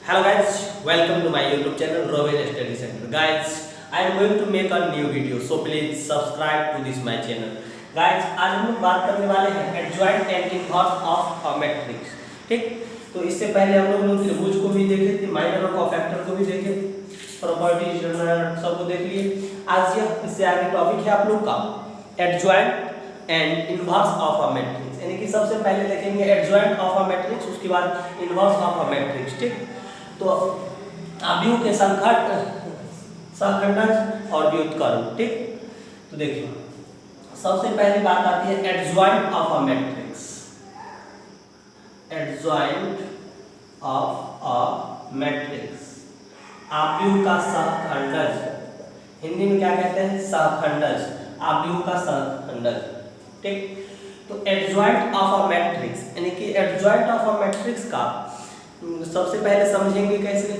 Hello guys, welcome to my YouTube channel Rowan Study Center. Guys, I am going to make a new video, so please subscribe to this my channel. Guys, आज हम लोग बात करने वाले हैं adjoint and inverse of a matrix. ठीक, तो इससे पहले हम लोग त्रिभुज को भी देखे थे, माइनर और कोफैक्टर को भी देखे, प्रॉपर्टीज सबको देख लिए. आज यह इससे आगे टॉपिक है आप लोग का adjoint and inverse of a matrix. यानी कि सबसे पहले देखेंगे एडजॉइंट ऑफ अ मैट्रिक्स, उसके बाद इनवर्स ऑफ अ मैट्रिक्स. ठीक, तो आव्यूह के सहखंडज और व्युत्क्रम. ठीक, तो देखिए सबसे पहली बात आती है adjoint of a matrix. Adjoint of a matrix, आव्यूह का सहखंडज. हिंदी में क्या कहते हैं? सहखंडज, आव्यूह का सहखंडज. ठीक, तो एडजॉइंट ऑफ अ मैट्रिक्स यानी कि एडजॉइंट ऑफ अ मैट्रिक्स का सबसे पहले समझेंगे कैसे.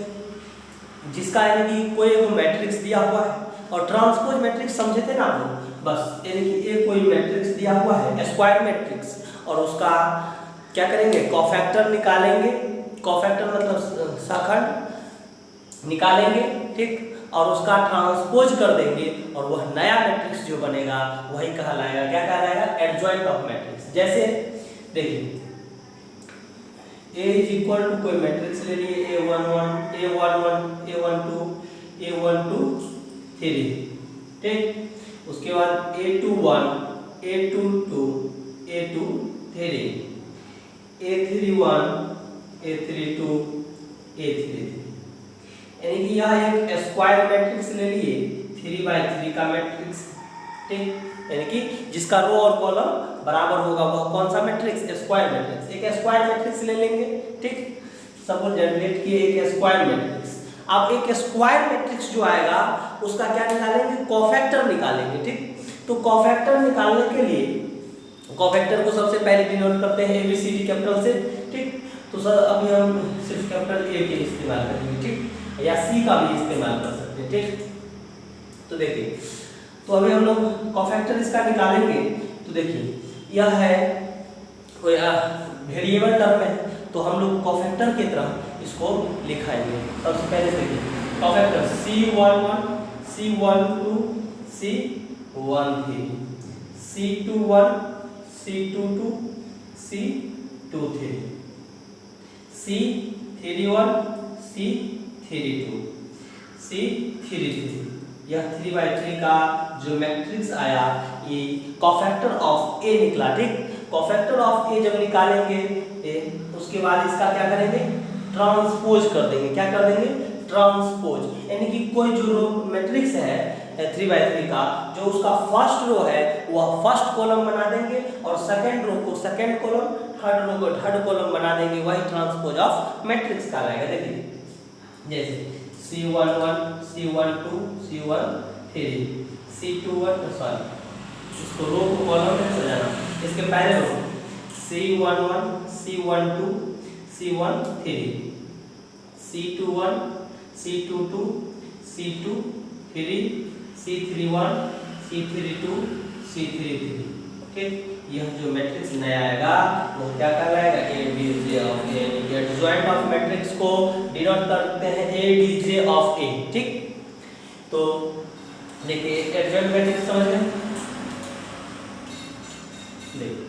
जिसका यानी कि कोई एक मैट्रिक्स दिया हुआ है और ट्रांसपोज मैट्रिक्स समझे थे ना आप लोग, बस यानी कि एक कोई मैट्रिक्स दिया हुआ है स्क्वायर मैट्रिक्स, और उसका क्या करेंगे? कोफैक्टर निकालेंगे. कोफैक्टर मतलब सहखंड निकालेंगे. ठीक, और उसका ट्रांसपोज कर देंगे और वह नया मैट्रिक्स जो बनेगा वही कहलाएगा, क्या कहलाएगा? Adjoint of matrix. जैसे देखिए A इज इक्वल टू कोई मैट्रिक्स ले लिए A11 A11 A12 A12 3. ठीक, उसके बाद A21 A22 A23 A31 A32 A33. यानी कि यह एक स्क्वायर मैट्रिक्स ले लिए 3/3 का मैट्रिक्स. ठीक, यानी कि जिसका रो और कॉलम बराबर होगा वह कौन सा मैट्रिक्स? Square matrix. एक स्क्वायर मैट्रिक्स ले लेंगे. ठीक, सपोज जनरेट किए एक स्क्वायर मैट्रिक्स. अब एक स्क्वायर मैट्रिक्स जो आएगा उसका क्या निकालेंगे? कोफैक्टर निकालेंगे. ठीक, तो कोफैक्टर निकालने के लिए कोफैक्टर को सबसे पहले डिनोट करते हैं ABCD कैपिटल से. ठीक, तो सर अभी हम सिर्फ कैपिटल A के इस्तेमाल करेंगे. ठीक, या C का भी इस्तेमाल कर सकते हैं. ठीक, तो देखिए तो अभी हम लोग कोफैक्टर इसका निकालेंगे. तो देखिए यह है कोई वेरिएबल टर्म है, तो हम लोग कोफैक्टर की तरह इसको लिखाएंगे. सबसे पहले देखिए cofactor C11 C12 C13 C21 C22 C23 C31 C32 C33. यह 3/3 का जो मैट्रिक्स आया ये कोफैक्टर ऑफ A निकला. ठीक, कोफैक्टर ऑफ A जब निकालेंगे उसके बाद इसका क्या करेंगे? ट्रांसपोज कर देंगे. क्या कर देंगे? ट्रांसपोज. यानी कि कोई जो मैट्रिक्स है 3/3 का, जो उसका फर्स्ट रो है वह फर्स्ट कॉलम बना देंगे और सेकंड रो को सेकंड कॉलम, थर्ड रो को थर्ड कॉलम बना देंगे. वही ट्रांसपोज ऑफ मैट्रिक्स कहलाएगा. देखिए जैसे C11 C12 C13 C21 sorry इसको रो को कॉलम में सजाना. इसके पहले रो C11 C12 C13 C21 C22 C23 C31 C32 C33. ठीक, यह जो मैट्रिक्स नया आएगा वो क्या कहलाएगा? ADJ of A. Adjoint of matrix को डिनोट करते हैं ADJ ऑफ A. ठीक, तो देखिए एडजॉइंट मैट्रिक्स समझ गए. देखिए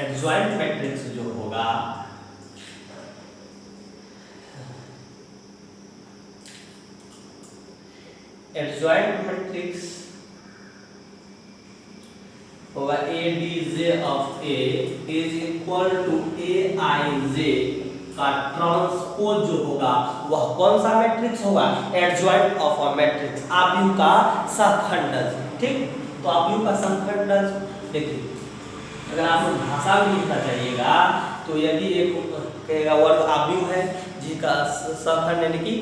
एडजॉइंट मैट्रिक्स जो होगा एडजॉइंट मैट्रिक्स होगा ADJ of A is equal to AIJ का ट्रांसपोज जो होगा वह कौन सा मैट्रिक्स होगा? एडजॉइंट ऑफ अ मैट्रिक्स, आव्यूह का सहखंडज. ठीक, तो आव्यूह का सहखंडज देखिए अगर आप भाषा में लिखना चाहिएगा तो यदि एक कहेगा वर्ग आव्यूह है जिसका सहखंड यानी कि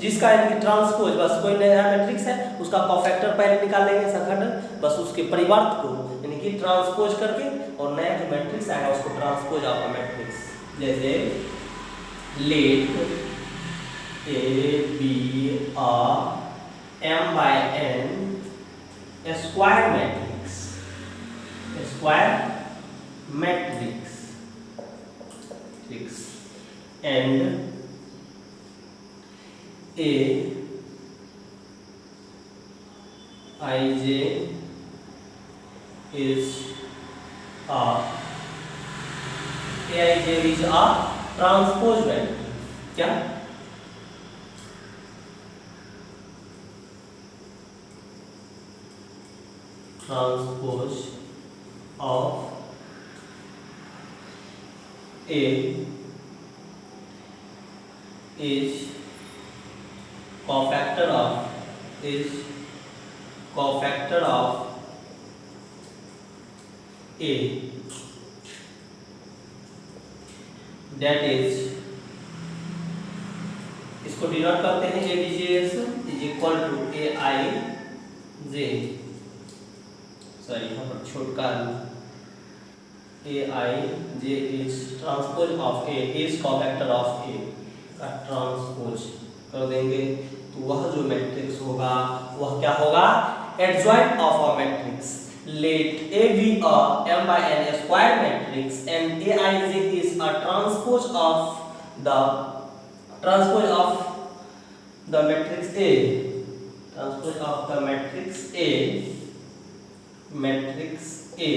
जिसका यानी कि ट्रांसपोज, बस कोई नया मैट्रिक्स है उसका कोफैक्टर पहले निकाल लेंगे सहखंड, बस उसके परिवर्त को यानी कि ट्रांसपोज करके और नया जो मैट्रिक्स आएगा उसको ट्रांसपोज ऑफ अ मैट्रिक्स. जैसे let AB M/n square matrix and a ij is a aij is a transpose vector. क्या? Transpose of A is cofactor of A, that is, इसको डिनोट करते हैं ADJS is equal to AIJ, sorry यहाँ पर छोटा AIJ is transpose of A is cofactor of A का transpose कर देंगे तो वह जो मैट्रिक्स होगा वह क्या होगा? Adjoint of a matrix. Let A be a m/n square matrix and Aij is a transpose of the matrix A, transpose of the matrix A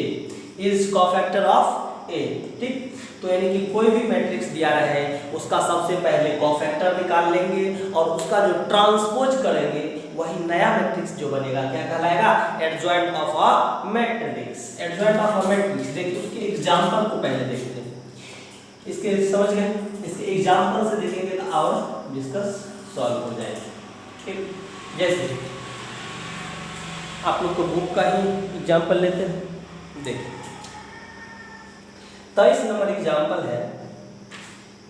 is cofactor of A। ठीक, तो यानी कि कोई भी मैट्रिक्स दिया रहे उसका सबसे पहले कॉफैक्टर निकाल लेंगे और उसका जो ट्रांसपोज करेंगे वही नया मैट्रिक्स जो बनेगा क्या कहलाएगा? Adjoint of a matrix. Adjoint of a matrix देखिए उसके एग्जांपल को पहले देखते हैं। इसके समझ गए? इसके एग्जांपल से देखेंगे तो और डिस्कस सॉल्व हो जाएगा। ठीक, जैसे आप लोग को बुक का ही एग्जांपल लेते हैं। देखिए 23 नंबर एग्जाम्पल है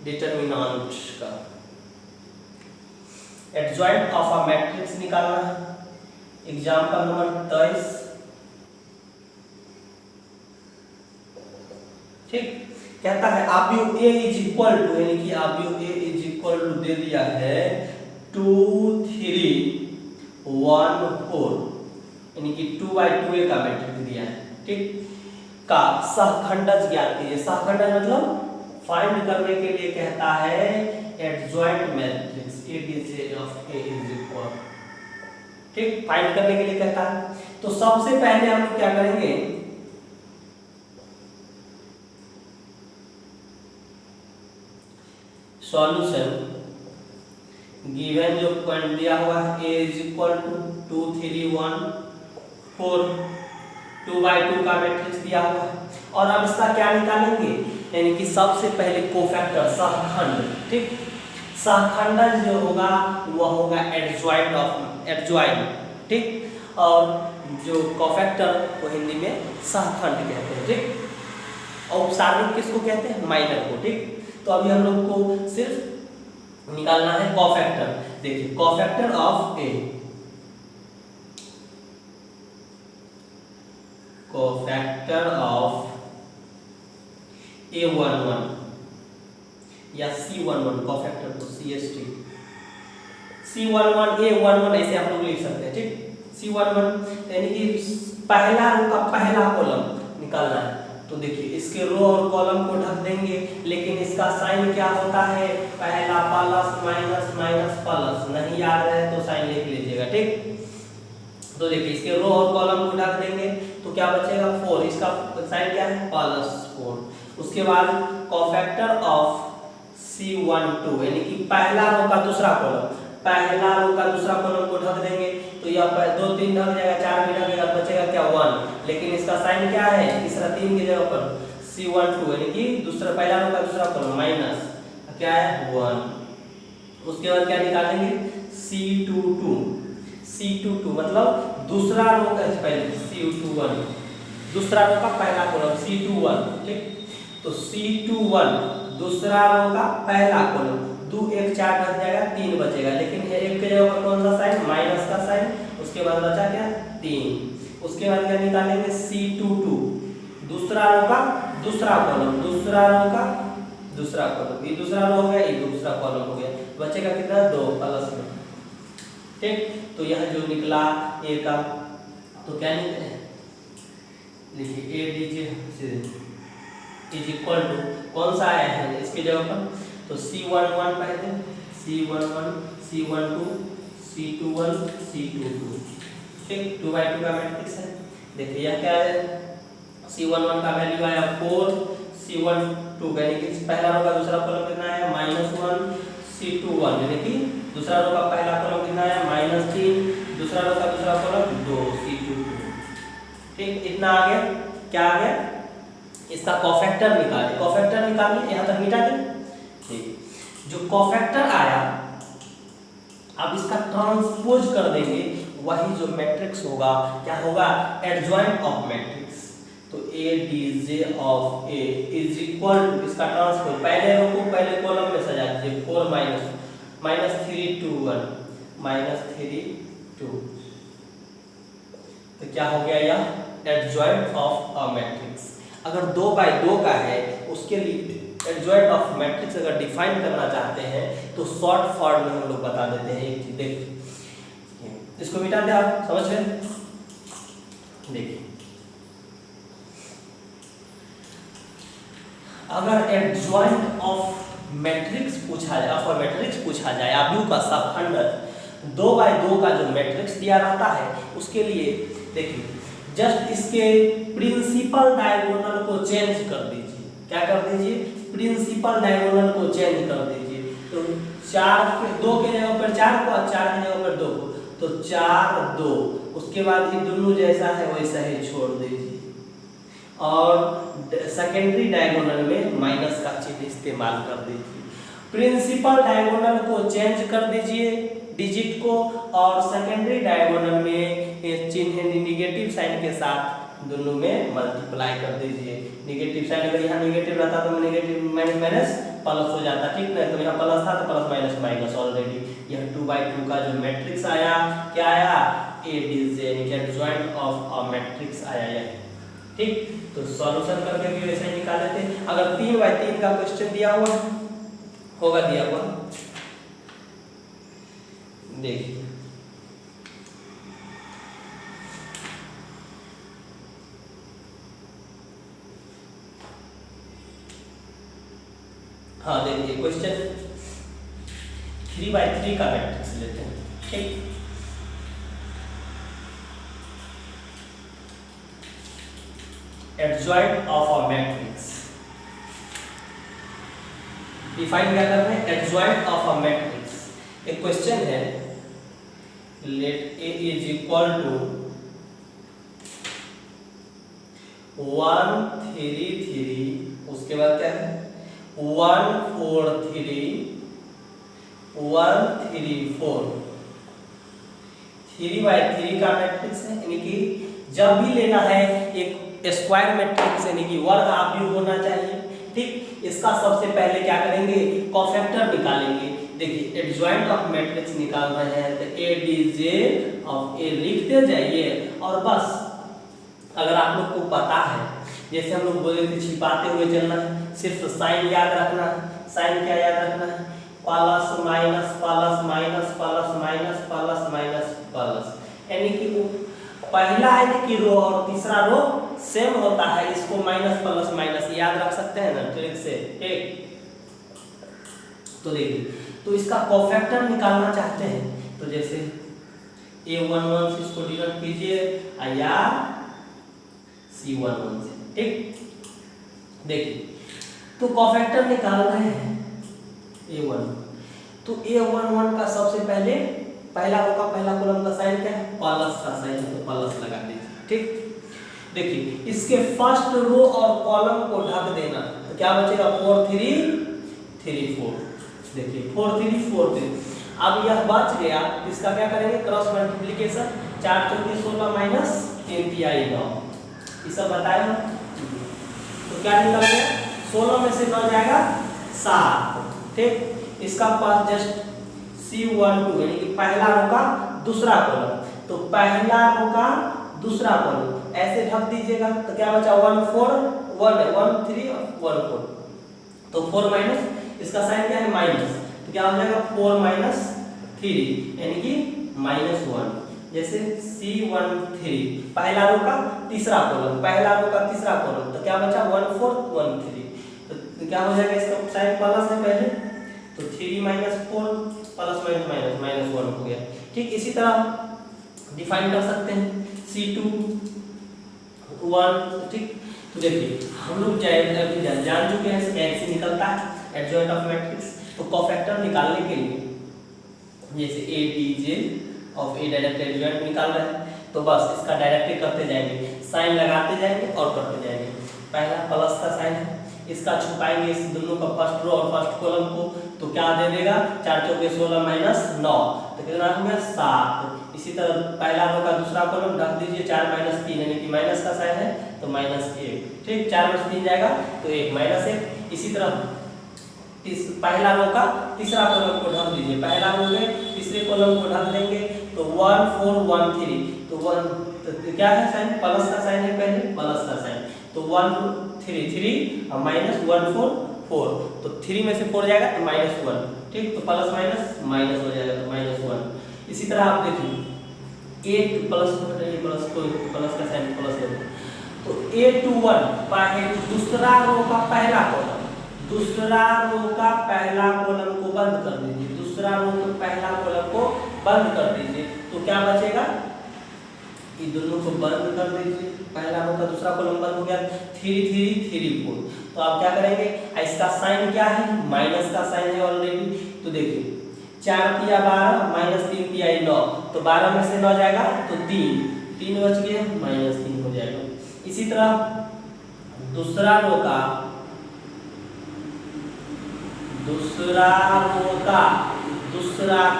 डिटरमिनेंट का। एडजॉइंट ऑफ अ मैट्रिक्स निकालना है। Example number 23। ठीक, कहता है आप you A is equal to, यानी कि आप you A is equal to दे दिया है 2 3 1 4, यानी कि 2/2A का मैट्रिक्स दिया है। ठीक, का सहखंडज ज्ञात कीजिए। सहखंडज मतलब फाइंड करने के लिए कहता है adjoint matrix ADJ of A is equal. ठीक, फाइंड करने के लिए कहता है तो सबसे पहले हम लोग क्या करेंगे? सॉल्यूशन गिवन जो पॉइंट दिया हुआ है A इज इक्वल टू 2 3 1 4 2/2 का मैट्रिक्स दिया हुआ है और अब इसका क्या निकालेंगे? यानी कि सबसे पहले कोफैक्टर सहखंड। ठीक, सहखंडज जो होगा वह होगा एडजॉइंट। ठीक, और जो कोफैक्टर वो हिंदी में सहखंड कहते हैं। ठीक, औपसारिक किसको कहते हैं? माइनर को। ठीक, तो अभी हम लोग को सिर्फ निकालना है कोफैक्टर। देखिए cofactor of A, cofactor of A11 या C11, कोफैक्टर को CST C11 A11 ऐसे आप लोग लिख सकते हैं। ठीक, C11 यानी कि पहला रो का पहला कॉलम निकालना है। तो देखिए इसके रो और कॉलम को ढक देंगे, लेकिन इसका साइन क्या होता है? पहला प्लस माइनस माइनस प्लस, नहीं याद है तो साइन लिख लीजिएगा। ठीक, तो देखिए इसके रो और कॉलम को ढक देंगे तो क्या बचेगा? 4, इसका साइन क्या है? +4। उसके बाद कोफैक्टर ऑफ C12 यानी कि पहला रो का दूसरा कॉलम को ढक देंगे तो यह 2 3 ढक जाएगा, 4 भी ढकेगा, बचेगा क्या? 1। लेकिन इसका साइन क्या है? तीसरा 3 की जगह पर C12 यानी कि दूसरा पहला रो का दूसरा कॉलम माइनस क्या है? 1। उसके बाद क्या निकालेंगे? C22 मतलब दूसरा रो का पहले C21, दूसरा रो का पहला कॉलम C21। ठीक, तो C21 दूसरा रो का पहला कॉलम 2 1 4 ढक जाएगा, 3 बचेगा, लेकिन एक के जगह पर कौन सा साइन? माइनस का साइन। उसके बाद बचा क्या? 3। उसके बाद क्या निकालेंगे? C22 दूसरा रो का दूसरा कॉलम, ये दूसरा रो हो गया, ये दूसरा कॉलम हो गया, बचेगा कितना? 2 प्लस में। ठीक, तो यह जो निकला A का तो क्या निकले? लिखिए ADJ इज इक्वल टू कौन सा आया है इसकी जगह पर? तो तो C11 पहले, C11, C12, C21, C22, ठीक 2 by 2 का मैट्रिक्स है। देखिए यह क्या है, C11 का वैल्यू आया 4, C12 यानी कि पहला रो का दूसरा कॉलम कितना है -1, C21 यानी कि दूसरा रो का पहला कॉलम कितना है -3, दूसरा रो का दूसरा कॉलम 2, C22, ठीक इतना आ गया। क्या आ गया, इसका कोफैक्टर निकालिए, कोफैक्टर निकालिए, यहाँ तक मिटा दें। ठीक जो कोफैक्टर आया अब इसका ट्रांसपोज कर देंगे, वही जो मैट्रिक्स होगा क्या होगा, एडजॉइंट ऑफ मैट्रिक्स। तो A D J of A is equal to इसका ट्रांसपोज, पहले रो को पहले कॉलम में सजा दीजिए 4 -3 2 1 -3 2, तो क्या हो गया यह एडजॉइंट ऑफ अ मैट्रिक्स। अगर 2 by 2 का है उसके लिए एडजॉइंट ऑफ मैट्रिक्स अगर डिफाइन करना चाहते हैं तो शॉर्ट फॉर्म में हम लोग बता देते हैं। एक चीज देखिए, इसको मिटा दे, आप समझ गए। देखिए अगर एडजॉइंट ऑफ मैट्रिक्स पूछा जाए, ऑफ मैट्रिक्स पूछा जाए, आव्यूह का सबखंड 2 by 2 का जो मैट्रिक्स दिया रहता है उसके लिए देखिए जस्ट इसके प्रिंसिपल डायगोनल को चेंज कर दीजिए। क्या कर दीजिए, प्रिंसिपल डायगोनल को चेंज कर दीजिए। तो 2 के जगह पर 4 को और 4 के जगह पर 2 को, तो 4 2, उसके बाद ये दोनों जैसा है वैसा ही छोड़ दीजिए और सेकेंडरी डायगोनल में माइनस का चिन्ह इस्तेमाल कर दीजिए। प्रिंसिपल डायगोनल को चेंज कर दीजिए डिजिट को, और सेकेंडरी डायगोनल में ये चिन्ह निगेटिव साइन के साथ दोनों में मल्टीप्लाई कर दीजिए। निगेटिव साइन अगर यहाँ निगेटिव रहता तो नेगेटिव माइनस प्लस हो जाता, ठीक ना, तो यहाँ प्लस था तो प्लस माइनस माइनस ऑलरेडी। यह 2 by 2 का जो मैट्रिक्स आया क्या आया, ए डी जे यानी कि एडजॉइंट ऑफ अ मैट्रिक्स आया यह, ठीक। तो सॉल्यूशन करके भी वैसे ही निकाल लेते हैं। अगर 3 by 3 का क्वेश्चन दिया हुआ होगा, दिया हुआ देखिए हाँ देखिए क्वेश्चन 3 by 3 का मैट्रिक्स लेते हैं, ठीक। Adjoint of a matrix define क्या कर रहे हैं, एडजॉइंट ऑफ अ मैट्रिक्स। एक क्वेश्चन है, let A is equal to 1 3 3, उसके बाद क्या है 1 4 3 1 3 4, 3 by 3 का मैट्रिक्स है, यानी कि जब भी लेना है एक स्क्वायर मैट्रिक्स यानी कि वर्ग आव्यूह होना चाहिए, ठीक। इसका सबसे पहले क्या करेंगे, कोफैक्टर निकालेंगे। देखिए एडजॉइंट ऑफ मैट्रिक्स निकाल रहे हैं तो ए डी जे ऑफ ए लिखते जाइए, और बस अगर आप लोग को पता है, जैसे हम लोग बोले थे छिपाते हुए चलना है, सिर्फ साइन याद रखना है। साइन क्या याद रखना है, plus minus plus minus plus minus plus minus plus, यानी कि पहला है कि रो और तीसरा रो सेम होता है, इसको माइनस प्लस माइनस याद रख सकते हैं ना ट्रिक से, ठीक। तो देखिए तो इसका कोफैक्टर निकालना चाहते हैं तो जैसे A11 से इसको डिनोट कीजिए या C11 से, ठीक। देखिए तो कोफैक्टर निकाल रहे हैं A1, तो A11 का सबसे पहले पहला रो का पहला कॉलम का साइन क्या है, प्लस का साइन है, तो प्लस लगा दीजिए, ठीक। देखिए इसके फर्स्ट रो और कॉलम को ढक देना, तो क्या बचेगा 4 3 3 4, देखिए 4 3 4 3। अब यह बच गया, इसका क्या करेंगे क्रॉस मल्टीप्लिकेशन, 4 4 16 माइनस 3 3 9, ये सब बताया ना। तो क्या निकल गया, 16 में से 9 जाएगा 7, ठीक। इसका पास जस्ट C12 यानी कि पहला रो का दूसरा कॉलम, तो पहला रो का दूसरा कॉलम ऐसे ढक दीजिएगा, तो क्या बचा 1 4 1 1 3 1 4, तो 4 माइनस इसका साइन क्या है माइनस, तो क्या हो जाएगा 4 माइनस 3 यानी कि -1। जैसे C13 पहला रो का तीसरा कॉलम, पहला रो का तीसरा कॉलम, तो क्या बचा 1 4 1 3, तो क्या हो जाएगा इसका साइन प्लस है पहले, तो 3 minus 4 plus minus minus minus 1 हो गया। ठीक, इसी तरह डिफाइन कर सकते हैं C2 1। ठीक, तो देखिए हम लोग जान चुके हैं कैसे निकलता है एडजॉइंट ऑफ मैट्रिक्स। तो कोफैक्टर निकालने के लिए जैसे A T J of A direct adjoint निकाल रहे हैं, तो बस इसका डायरेक्ट करते जाएंगे, साइन लगाते जाएंगे और करते जाएंगे। पहला प्लस का साइन है, इसका छुपाएंगे इस दोनों का फर्स्ट रो और फर्स्ट कॉलम को, तो क्या दे देगा 4 चौके 16 माइनस 9, तो कितना हो गया 7। इसी तरह पहला रो का दूसरा कॉलम ढक दीजिए 4 माइनस 3 यानी कि माइनस का साइन है तो माइनस 1। ठीक, 4 में 3 जाएगा तो 1 माइनस 1। इसी तरह इस पहला रो का तीसरा कॉलम को ढक दीजिए, पहला रो में तीसरे कॉलम को ढक देंगे तो 1 4 1 3, तो 1 तो क्या है साइन, प्लस का साइन है, पहले प्लस का साइन, तो 1 3 3 और माइनस 1 4 4, तो 3 में से 4 जाएगा तो माइनस 1। ठीक, तो प्लस माइनस माइनस हो जाएगा तो माइनस 1। इसी तरह आप देखिए ए प्लस प्लस को प्लस का साइन प्लस है, तो A21 दूसरा रो का पहला कॉलम, दूसरा रो का पहला कॉलम को बंद कर दीजिए, दूसरा रो का पहला कॉलम को बंद कर दीजिए, तो क्या बचेगा, ये दोनों को बंद कर दीजिए, पहला रो का दूसरा कॉलम बंद हो गया 3 3 3 4। तो आप क्या करेंगे, इसका साइन क्या है, माइनस का साइन है ऑलरेडी, तो देखिए 4 तिया 12 माइनस 3 तिया 9, तो 12 में से 9 जाएगा तो 3 बच गया माइनस 3 हो जाएगा। इसी तरह दूसरा रो का दूसरा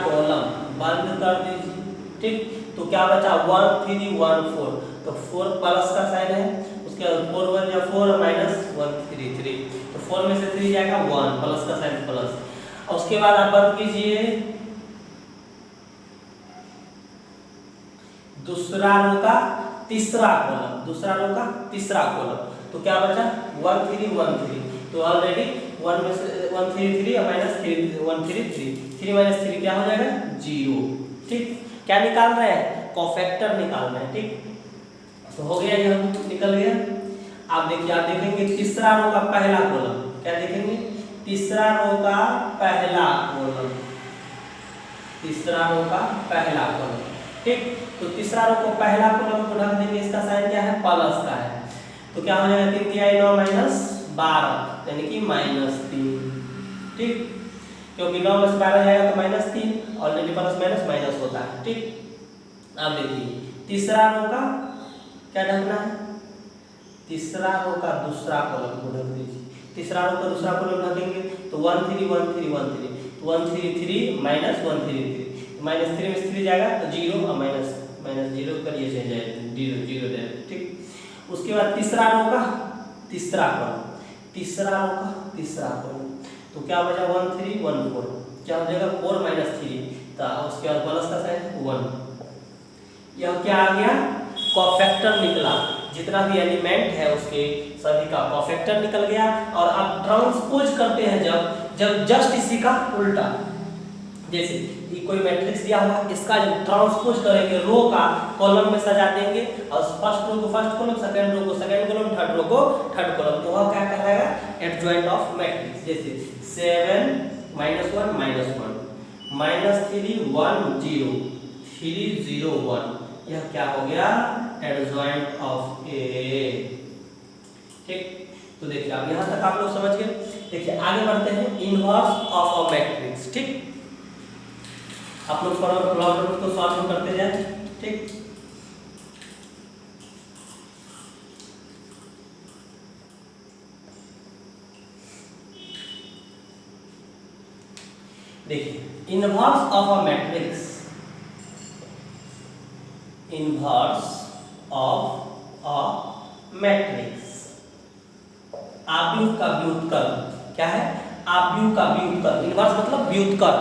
कॉलम बंद कर दीजिए। ठीक, तो क्या बचा 1 3 1 4, तो 4 प्लस का साइन है, उसके बाद 4 1 या 4 माइनस 1 3 3, तो 4 में से 3 जाएगा 1 प्लस का साइन प्लस। और उसके बाद आप बंद कीजिए दूसरा रो का तीसरा कॉलम, तो क्या बचा 1 3 1 3, तो ऑलरेडी 1 में से 1 3 3 और माइनस 3 1 3 3 3 माइनस 3 क्या हो जाएगा 0। ठीक, क्या निकाल रहे हैं, कोफैक्टर निकाल रहे हैं। ठीक, तो हो गया, ये निकल गया। आप देखिए, आप देखेंगे तीसरा रो का पहला कॉलम, क्या देखेंगे, तीसरा रो का पहला कॉलम। ठीक, तो तीसरा रो को पहला कॉलम को ढक देंगे, इसका साइन क्या है, प्लस का है, तो क्या हो जाएगा 3 तिया 9 माइनस 12 यानी कि माइनस 3। ठीक, क्योंकि 9 में से 12 जाएगा तो minus 3, already plus minus minus होता है। ठीक, अब देखिए तीसरा रो का क्या ढकना है, तीसरा रो का दूसरा कॉलम को ढक दीजिए, तीसरा रो का दूसरा कॉलम ढकेंगे तो 1 3 1 3 1 3, तो 1 3 3 माइनस 1 3 3, माइनस 3 में से 3 जाएगा तो 0 और माइनस माइनस 0 करिए चेंज जाएगा 0 0 जाएगा। ठीक, उसके बाद तीसरा रो का तीसरा कॉलम, तो क्या बचा 1 3 1 4, क्या हो जाएगा 4 माइनस 3, तो उसके बाद प्लस का साइन 1। यह क्या आ गया, कोफैक्टर निकला, जितना भी एलिमेंट है उसके सभी का कोफैक्टर निकल गया। और आप ट्रांसपोज करते हैं जब जस्ट इसी का उल्टा, जैसे ये कोई मैट्रिक्स दिया हुआ, इसका जब ट्रांसपोज करेंगे रो का कॉलम में सजा देंगे, और फर्स्ट रो को फर्स्ट कॉलम, सेकंड रो को सेकंड कॉलम, थर्ड रो को थर्ड कॉलम, तो वह क्या कहलाएगा, एडजॉइंट ऑफ मैट्रिक्स। जैसे 7 माइनस 1 माइनस 1 माइनस 3 1 0 3 0 1, यह क्या हो गया, एडजॉइंट ऑफ ए। ठीक, तो देखिए अब यहाँ तक आप लोग समझ गए। देखिए आगे बढ़ते हैं, इनवर्स ऑफ अ मैट्रिक्स। ठीक, आप लोग प्रॉब्लम को सॉल्व करते जाएं। ठीक, देखिए इनवर्स ऑफ अ मैट्रिक्स, आव्यूह का व्युत्क्रम क्या है, आव्यूह का व्युत्क्रम, इनवर्स मतलब व्युत्क्रम,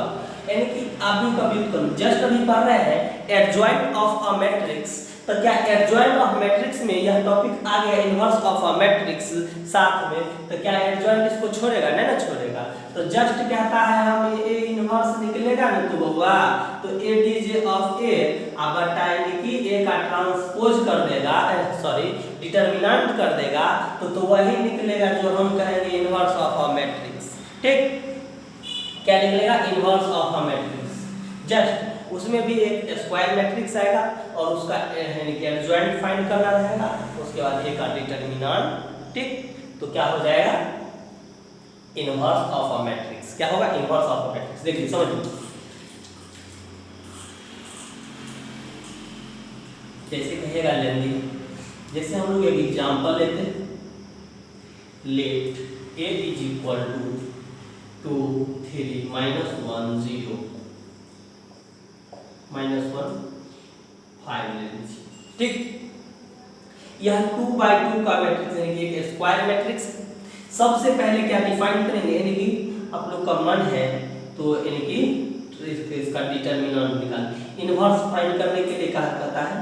यानी कि आव्यूह का व्युत्क्रम। जस्ट अभी पढ़ रहे हैं एडजॉइंट ऑफ अ मैट्रिक्स, तो क्या एडजॉइंट ऑफ मैट्रिक्स में यह टॉपिक आ गया इनवर्स ऑफ अ मैट्रिक्स साथ में, तो क्या एडजॉइंट इसको छोड़ेगा, नहीं ना छोड़ेगा। तो जस्ट कहता है हम ए इनवर्स निकलेगा ना तो बउआ, तो ए डी जे ऑफ ए अब बताएंगे कि ए का ट्रांसपोज कर देगा, सॉरी डिटरमिनेंट कर देगा, तो वही निकलेगा जो हम कहेंगे इनवर्स ऑफ अ मैट्रिक्स। ठीक, क्या निकलेगा, inverse of a matrix. Just उसमें भी एक स्क्वायर मैट्रिक्स आएगा और उसका यानी कि एडजॉइंट फाइंड करना रहेगा, उसके बाद एक का डिटरमिनेंट। ठीक, तो क्या हो जाएगा, इनवर्स ऑफ अ मैट्रिक्स। क्या होगा, इनवर्स ऑफ अ मैट्रिक्स। देखिए समझिए, जैसे कहेगा लेंदी, जैसे हम लोग एक एग्जांपल लेते हैं, let a is equal to 2 3 -1 0 -1 5 ले लीजिए। ठीक, यह 2x2 का मैट्रिक्स यानी कि एक स्क्वायर मैट्रिक्स। सबसे पहले क्या डिफाइन करेंगे, यानी कि आप लोग का मन है तो यानी कि इसका डिटरमिनेंट निकाल, इनवर्स फाइंड करने के लिए क्या कहता है,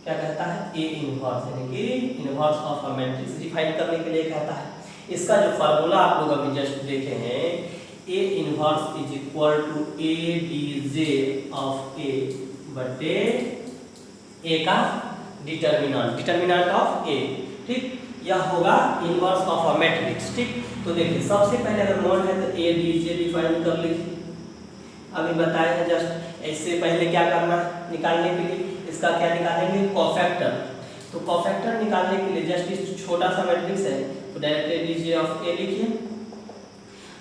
क्या कहता है, ए इनवर्स यानी कि inverse of a matrix define करने के लिए कहता है। इसका जो फार्मूला आप लोग अभी जस्ट देखे हैं, A inverse is equal to A D J of A बटे ए का डिटरमिनेंट ऑफ ए। ठीक, यह होगा इनवर्स ऑफ अ मैट्रिक्स। ठीक, तो देखिए सबसे पहले अगर नोन है तो ए डी जे डिफाइन कर लीजिए, अभी बताया है जस्ट। इससे पहले क्या करना निकालने के लिए, इसका क्या निकालेंगे, कोफैक्टर। तो कोफैक्टर निकालने के लिए जस्ट इस छोटा सा मैट्रिक्स है तो direct A D J of A लिखिए,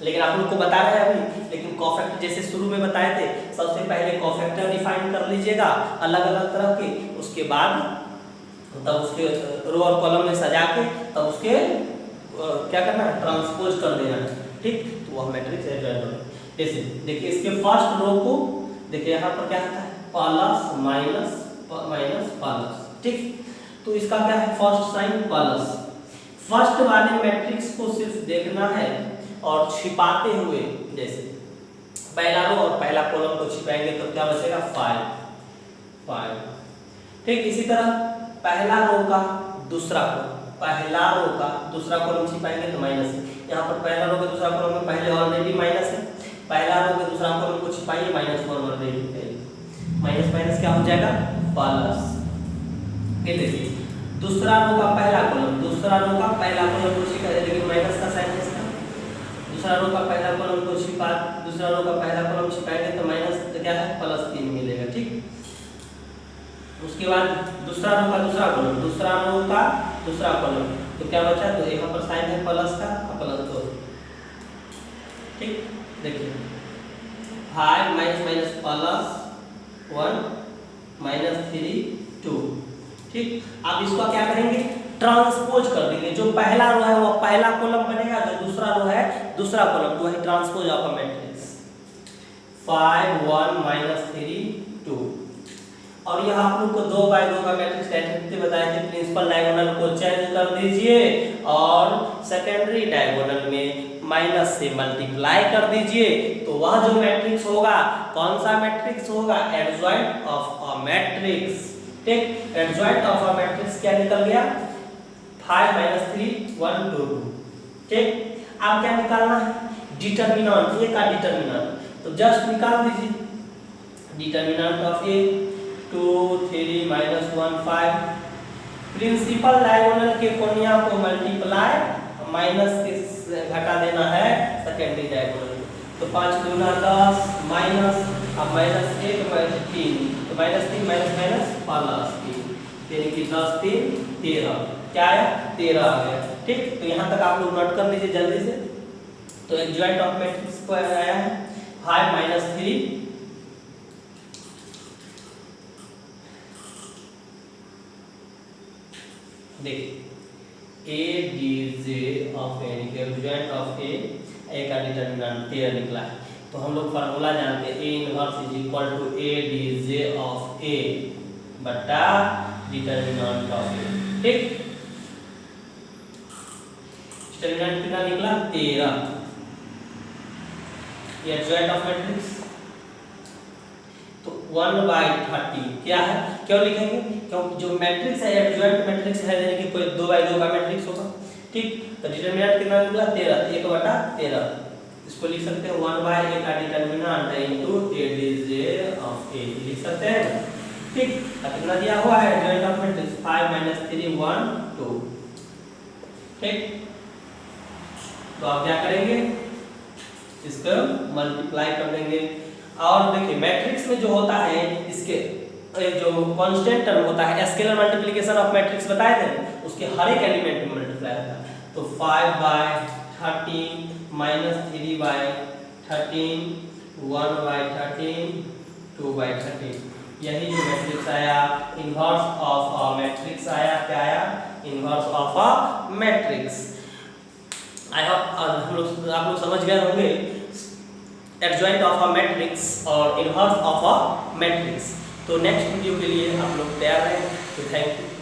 लेकिन आप लोग को बता रहे हैं अभी, लेकिन कोफैक्टर जैसे शुरू में बताए थे, सबसे पहले कोफैक्टर डिफाइन कर लीजिएगा अलग अलग तरह के, उसके बाद तब उसके रो और कॉलम में सजा के तब उसके क्या करना है, ट्रांसपोज कर देना है। ठीक, तो वह मैट्रिक्स है। जैसे देखिए इसके फर्स्ट रो को देखिए यहाँ पर क्या होता है, प्लस माइनस माइनस प्लस। ठीक, तो इसका क्या है, फर्स्ट साइन प्लस। फर्स्ट वाले मैट्रिक्स को सिर्फ देखना है और छिपाते हुए, जैसे पहला रो और पहला कॉलम को छिपाएंगे तो क्या बचेगा, 5। ठीक, इसी तरह पहला रो का दूसरा कॉलम छिपाएंगे तो माइनस है। यहाँ पर पहला रो का दूसरा कॉलम में पहले ऑलरेडी माइनस है, पहला रो के दूसरा कॉलम को छिपाइए, -1 ऑलरेडी है, माइनस माइनस क्या हो जाएगा, प्लस। फिर देखिए दूसरा रो का पहला कॉलम को छिपाइए, लेकिन माइनस का साइन है इसका। दूसरा रो का पहला कॉलम को दूसरा रो का पहला कॉलम छिपाएंगे तो माइनस तो क्या है, +3 मिलेगा। ठीक, उसके बाद दूसरा रो का दूसरा कॉलम तो क्या बचा, तो यहाँ पर साइन है प्लस का, +2। ठीक, देखिए 5 माइनस +1 -3 2। ठीक, अब इसको क्या करेंगे, ट्रांसपोज कर देंगे। जो पहला रो है वो पहला कॉलम बनेगा, जो दूसरा रो है दूसरा कॉलम, तो है ट्रांसपोज ऑफ अ मैट्रिक्स। 5 1 -3 2। और यह आप लोग को 2x2 का मैट्रिक्स डायरेक्टली बताए थे, प्रिंसिपल डायगोनल को चेंज कर दीजिए और सेकेंडरी डायगोनल में माइनस से मल्टीप्लाई कर दीजिए, तो वह जो मैट्रिक्स होगा, कौन सा मैट्रिक्स होगा, एडजॉइंट ऑफ अ मैट्रिक्स। ठीक, एडजॉइंट ऑफ अ मैट्रिक्स क्या निकल गया, 5 -3 1 2 2। ठीक, अब क्या निकालना है, डिटरमिनेंट, ए का डिटरमिनेंट, तो जस्ट निकाल दीजिए determinant of A 2 3 -1 5। Principal diagonal के कोनिया को मल्टीप्लाई माइनस के घटा देना है सेकेंडरी डायगोनल, तो 5 दूना 10 माइनस, अब -1 -3 तो -3 -3 यानी कि 10 3 13, क्या आया, 13 आ गया। ठीक, तो यहाँ तक आप लोग नोट कर लीजिए जल्दी से। तो एडजॉइंट ऑफ मैट्रिक्स को आया है 5 -3 देखिए ए डी जे ऑफ ए यानी कि एडजॉइंट ऑफ ए का डिटरमिनेंट 13 निकला है। तो हम लोग फार्मूला जानते हैं, A inverse is equal to A D J of A बटा डिटरमिनेंट ऑफ ए। ठीक, डिटरमिनेंट कितना निकला, 13। ये एडजॉइंट ऑफ मैट्रिक्स, तो 1/30 क्या है, क्यों लिखेंगे, क्योंकि जो मैट्रिक्स है एडजॉइंट मैट्रिक्स है, यानी कि कोई 2x2 का मैट्रिक्स होगा। ठीक, तो डिटरमिनेंट कितना निकला, 13, 1/13। इसको लिख सकते हैं 1/a का determinant into A D J of A, लिख सकते हैं। ठीक, कितना दिया हुआ है एडजॉइंट ऑफ मैट्रिक्स, 5 -3 1 2। ठीक, तो आप क्या करेंगे, इसको मल्टीप्लाई कर देंगे। और देखिए मैट्रिक्स में जो होता है इसके जो कांस्टेंट टर्म होता है, स्केलर मल्टीप्लिकेशन ऑफ मैट्रिक्स बताए थे, उसके हर एक एलिमेंट में मल्टीप्लाई होता है। तो 5/13 -3/13 1/13 2/13, यही जो मैट्रिक्स आया इनवर्स ऑफ अ मैट्रिक्स आया। क्या आया? Inverse of a matrix. I hope आप लोग समझ गए होंगे एडजॉइंट ऑफ अ मैट्रिक्स और इनवर्स ऑफ अ मैट्रिक्स। तो नेक्स्ट वीडियो के लिए आप लोग तैयार रहें। तो थैंक यू।